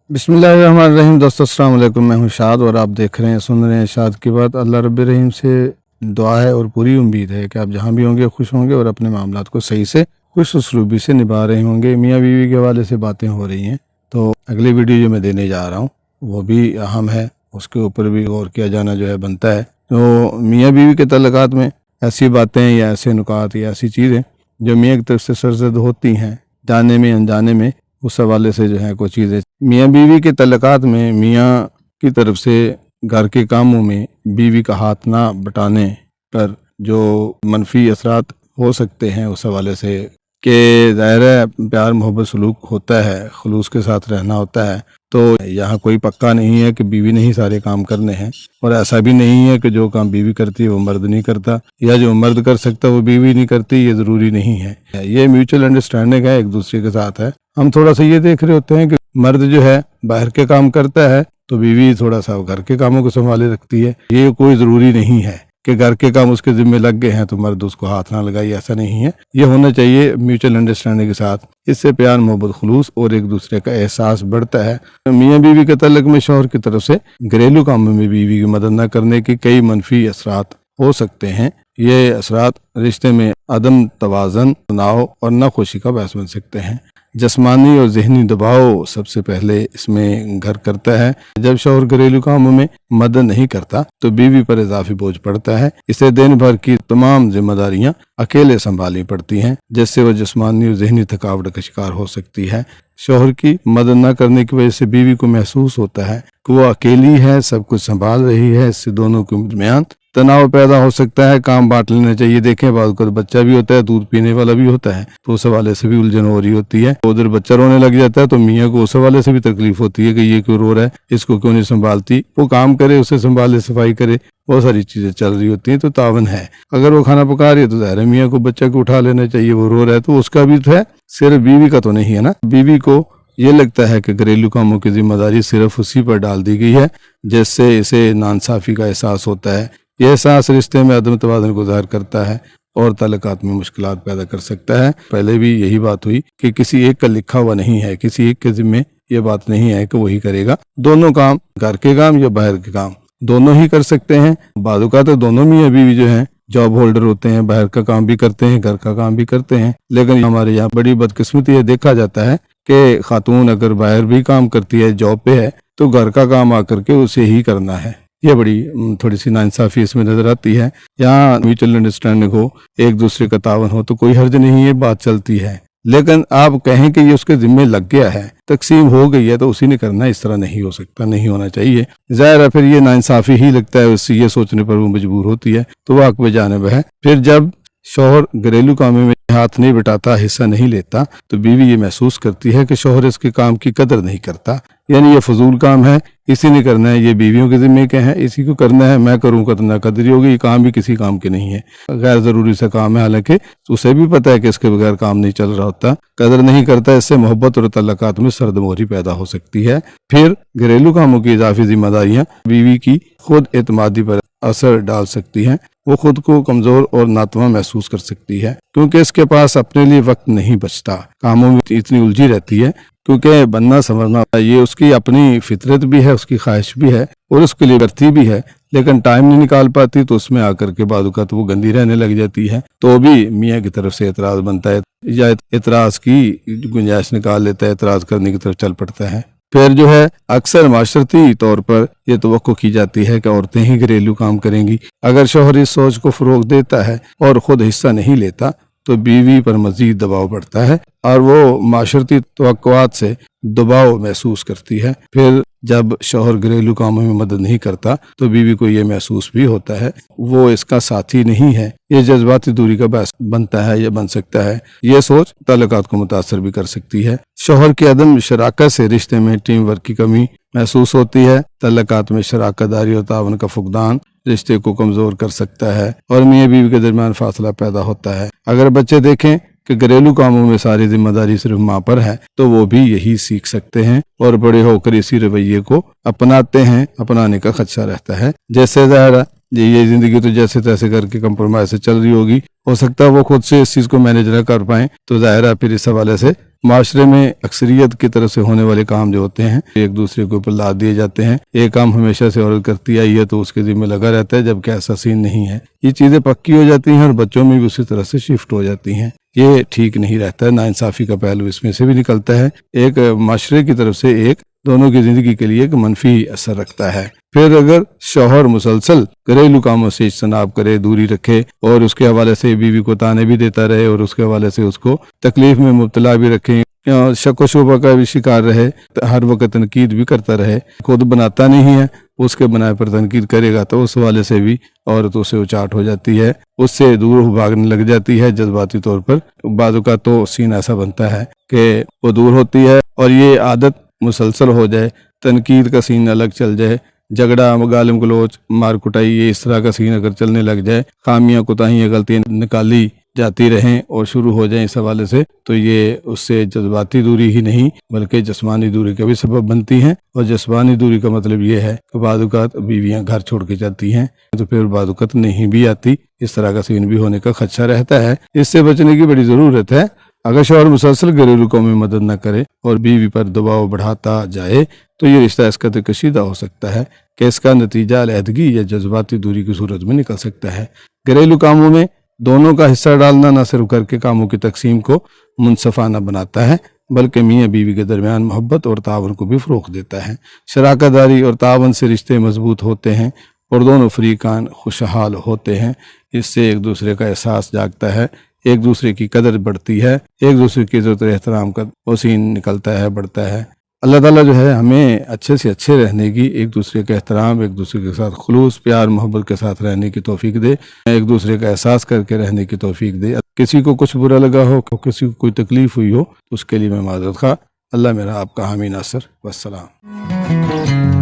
बिस्मिल्लाहिर्रहमानिर्रहीम। दोस्तों अस्सलाम वालेकुम, मैं हूं शाद और आप देख रहे हैं सुन रहे हैं शाद की बात। अल्लाह रब्बे रहीम से दुआ है और पूरी उम्मीद है कि आप जहां भी होंगे खुश होंगे और अपने मामलात को सही से खुश उसलूबी से निभा रहे होंगे। मियाँ बीवी के हवाले से बातें हो रही हैं, तो अगली वीडियो जो मैं देने जा रहा हूँ वो भी अहम है, उसके ऊपर भी गौर किया जाना जो है बनता है। तो मियाँ बीवी के तल्लुकात में ऐसी बातें या ऐसे नुकात या ऐसी चीज़ें जो मियाँ की तरफ से सरजद होती हैं, जाने में अनजाने में, उस हवाले से जो है कुछ चीज़ें मियाँ बीवी के तल्लुकात में मियाँ की तरफ से घर के कामों में बीवी का हाथ ना बटाने पर जो मनफी असरात हो सकते हैं उस हवाले से कि ज़ाहिर है प्यार मोहब्बत सलूक होता है, खुलूस के साथ रहना होता है। तो यहाँ कोई पक्का नहीं है कि बीवी ने ही सारे काम करने हैं, और ऐसा भी नहीं है कि जो काम बीवी करती है वो मर्द नहीं करता, या जो मर्द कर सकता वो बीवी नहीं करती, ये ज़रूरी नहीं है। ये म्यूचुअल अंडरस्टैंडिंग है, एक दूसरे के साथ है। हम थोड़ा सा ये देख रहे होते हैं कि मर्द जो है बाहर के काम करता है तो बीवी थोड़ा सा घर के कामों को संभाले रखती है। ये कोई ज़रूरी नहीं है कि घर के काम उसके जिम्मे लग गए हैं तो मर्द उसको हाथ ना लगाए, ऐसा नहीं है। ये होना चाहिए म्यूचुअल अंडरस्टैंडिंग के साथ। इससे प्यार मोहब्बत खुलूस और एक दूसरे का एहसास बढ़ता है। मियाँ बीवी के तल्लुक में शौहर की तरफ से घरेलू कामों में बीवी की मदद न करने के कई मनफी असरात हो सकते हैं। ये असरात रिश्ते में अदम तवाज़न, तनाव और नाखुशी का बायस बन सकते हैं। जिस्मानी और जहनी दबाव सबसे पहले इसमें घर करता है। जब शौहर घरेलू कामों में मदद नहीं करता तो बीवी पर इजाफी बोझ पड़ता है। इसे दिन भर की तमाम जिम्मेदारियां अकेले संभालनी पड़ती हैं, जिससे वह जिस्मानी और जहनी थकावट का शिकार हो सकती है। शौहर की मदद न करने की वजह से बीवी को महसूस होता है कि वो अकेली है, सब कुछ संभाल रही है। इससे दोनों के दरमियान तनाव पैदा हो सकता है। काम बांट लेना चाहिए। देखें, बाद को बच्चा भी होता है, दूध पीने वाला भी होता है, तो उस हवाले से भी उलझन हो रही होती है। उधर बच्चा रोने लग जाता है तो मियाँ को उस हवाले से भी तकलीफ होती है कि ये क्यों रो रहा है, इसको क्यों नहीं संभालती। वो काम करे, उसे संभाले, सफाई करे, बहुत सारी चीजें चल रही होती हैं। तो तावन है। अगर वो खाना पका रही है तो ज़ाहिर है मियाँ को बच्चा को उठा लेना चाहिए। वो रो रहा है तो उसका भी तो है, सिर्फ बीवी का तो नहीं है ना। बीवी को ये लगता है कि घरेलू कामों की जिम्मेदारी सिर्फ उसी पर डाल दी गई है, जिससे इसे नाइंसाफी का एहसास होता है। यह एहसास रिश्ते में अदम तवाज़ुन को ज़ाहिर करता है और तल्लुकात में मुश्किलात पैदा कर सकता है। पहले भी यही बात हुई कि किसी एक का लिखा हुआ नहीं है, किसी एक के जिम्मे ये बात नहीं है कि वही करेगा। दोनों काम, घर के काम या बाहर के काम, दोनों ही कर सकते हैं। बाज़ तो दोनों मियाँ बीवी जो हैं जॉब होल्डर होते हैं, बाहर का काम भी करते हैं, घर का काम भी करते हैं। लेकिन हमारे यहाँ बड़ी बदकिस्मती है, देखा जाता है कि खातून अगर बाहर भी काम करती है, जॉब पे है, तो घर का काम आकर के उसे ही करना है। ये बड़ी थोड़ी सी नाइंसाफी इसमें नजर आती है। यहाँ म्यूचुअल अंडरस्टैंडिंग हो, एक दूसरे का तावन हो तो कोई हर्ज नहीं है, बात चलती है। लेकिन आप कहें कि ये उसके जिम्मे लग गया है, तकसीम हो गई है तो उसी ने करना, इस तरह नहीं हो सकता, नहीं होना चाहिए। ज़ाहिर है फिर ये नाइंसाफी ही लगता है, उससे ये सोचने पर वो मजबूर होती है तो वाक़ बेजानिब है। फिर जब शौहर घरेलू कामों में हाथ नहीं बटाता, हिस्सा नहीं लेता, तो बीवी ये महसूस करती है कि शौहर इसके काम की कदर नहीं करता, यानी ये फजूल काम है, इसी ने करना है, ये बीवियों के जिम्मे के हैं, इसी को करना है, मैं करूँगा तो ना कदरी होगी। ये काम भी किसी काम के नहीं है, गैर ज़रूरी सा काम है। हालांकि उसे भी पता है कि इसके बगैर काम नहीं चल रहा होता, कदर नहीं करता। इससे मोहब्बत और तल्लुकात में सरदमोहरी पैदा हो सकती है। फिर घरेलू कामों की इजाफी जिम्मेदारियाँ बीवी की खुद एतमादी पर असर डाल सकती हैं। वो खुद को कमज़ोर और नातवा महसूस कर सकती है, क्योंकि इसके पास अपने लिए वक्त नहीं बचता, कामों में इतनी उलझी रहती है। क्योंकि बनना समझना ये उसकी अपनी फितरत भी है, उसकी ख्वाहिश भी है और उसके लिए करती भी है, लेकिन टाइम नहीं निकाल पाती तो उसमें आकर के बादुका तो वो गंदी रहने लग जाती है। तो भी मियाँ की तरफ से एतराज़ बनता है या एतराज़ की गुंजाइश निकाल लेता है, एतराज़ करने की तरफ चल पड़ता है। फिर जो है अक्सर माशरती तौर पर यह तवक्को की जाती है कि औरतें ही घरेलू काम करेंगी। अगर शौहर इस सोच को फ़रोग़ देता है और ख़ुद हिस्सा नहीं लेता तो बीवी पर मज़ीद दबाव बढ़ता है और वो माशरती तवक्कुआत से दबाव महसूस करती है। फिर जब शौहर घरेलू कामों में मदद नहीं करता तो बीवी को ये महसूस भी होता है वो इसका साथी नहीं है। ये जज्बाती दूरी का बायस बनता है या बन सकता है। ये सोच ताल्लुकात को मुतासर भी कर सकती है। शौहर की अदम शराकत से रिश्ते में टीम वर्क की कमी महसूस होती है। ताल्लुकात में शराकत दारी और तावन का फुकदान रिश्ते को कमज़ोर कर सकता है और मियाँ बीवी के दरमियान फासला पैदा होता है। अगर बच्चे देखें कि घरेलू कामों में सारी जिम्मेदारी सिर्फ माँ पर है तो वो भी यही सीख सकते हैं और बड़े होकर इसी रवैये को अपनाते हैं। अपनाने का खदशा रहता है। जैसे ज़ाहिर ये जिंदगी तो जैसे तैसे करके कंप्रोमाइज से चल रही होगी, हो सकता है वो खुद से इस चीज़ को मैनेज न कर पाएं, तो ज़ाहिर है फिर इस हवाले से معاشرے میں اکثریت کی طرف سے ہونے والے کام جو ہوتے ہیں ایک دوسرے کے اوپر لاد دیے جاتے ہیں. ایک کام ہمیشہ سے عورت کرتی آئی ہے تو اس کے ذمہ لگا رہتا ہے، جبکہ ایسا سین نہیں ہے. یہ چیزیں پکی ہو جاتی ہیں اور بچوں میں بھی اسی طرح سے شفٹ ہو جاتی ہیں. یہ ٹھیک نہیں رہتا ہے. ناانصافی کا پہلو اس میں سے بھی نکلتا ہے. ایک معاشرے کی طرف سے ایک دونوں کی زندگی کے لیے ایک منفی اثر رکھتا ہے. پھر اگر شوہر مسلسل گھریلو کاموں سے اجتناب کرے، دوری رکھے اور اس کے حوالے سے بیوی کو تانے بھی دیتا رہے اور اس کے حوالے سے اس کو تکلیف میں مبتلا بھی رکھے، شک و شبہ کا بھی شکار رہے، ہر وقت تنقید بھی کرتا رہے، خود بناتا نہیں ہے، اس کے بنائے پر تنقید کرے گا تو اس حوالے سے بھی عورت اسے اچاٹ ہو جاتی ہے، اس سے دور بھاگنے لگ جاتی ہے جذباتی طور پر. بعض اوقات تو سین ایسا بنتا ہے کہ وہ دور ہوتی ہے اور یہ عادت مسلسل ہو جائے، تنقید کا سین الگ چل جائے، جھگڑا، گالم گلوچ، مار کٹائی، یہ اس طرح کا سین اگر چلنے لگ جائے، خامیاں، کوتاہیاں، غلطیاں نکالی جاتی رہیں اور شروع ہو جائیں اس حوالے سے، تو یہ اس سے جذباتی دوری ہی نہیں بلکہ جسمانی دوری کا بھی سبب بنتی ہیں. اور جسمانی دوری کا مطلب یہ ہے کہ بعض اوقات بیویاں گھر چھوڑ کے جاتی ہیں تو پھر بعض اوقات نہیں بھی آتی. اس طرح کا سین بھی ہونے کا خدشہ رہتا ہے. اس سے بچنے کی بڑی ضرورت ہے. اگر شوہر مسلسل گھریلو کاموں میں مدد نہ کرے اور بیوی پر دباؤ بڑھاتا جائے تو یہ رشتہ اس قدر کشیدہ ہو سکتا ہے کہ اس کا نتیجہ علیحدگی یا جذباتی دوری کی صورت میں نکل سکتا ہے. گھریلو کاموں میں دونوں کا حصہ ڈالنا نہ صرف گھر کے کاموں کی تقسیم کو منصفانہ بناتا ہے بلکہ میاں بیوی کے درمیان محبت اور تعاون کو بھی فروغ دیتا ہے. شراکت داری اور تعاون سے رشتے مضبوط ہوتے ہیں اور دونوں فریقان خوشحال ہوتے ہیں. اس سے ایک دوسرے کا احساس جاگتا ہے، ایک دوسرے کی قدر بڑھتی ہے، ایک دوسرے کی عزت و احترام کا حسین نکلتا ہے، بڑھتا ہے. اللہ تعالیٰ جو ہے ہمیں اچھے سے اچھے رہنے کی، ایک دوسرے کا احترام، ایک دوسرے کے ساتھ خلوص، پیار، محبت کے ساتھ رہنے کی توفیق دے، ایک دوسرے کا احساس کر کے رہنے کی توفیق دے. کسی کو کچھ برا لگا ہو، کسی کو کوئی تکلیف ہوئی ہو، اس کے لیے میں معذرت خواہ. اللہ میرا آپ کا حامی ناصر. والسلام.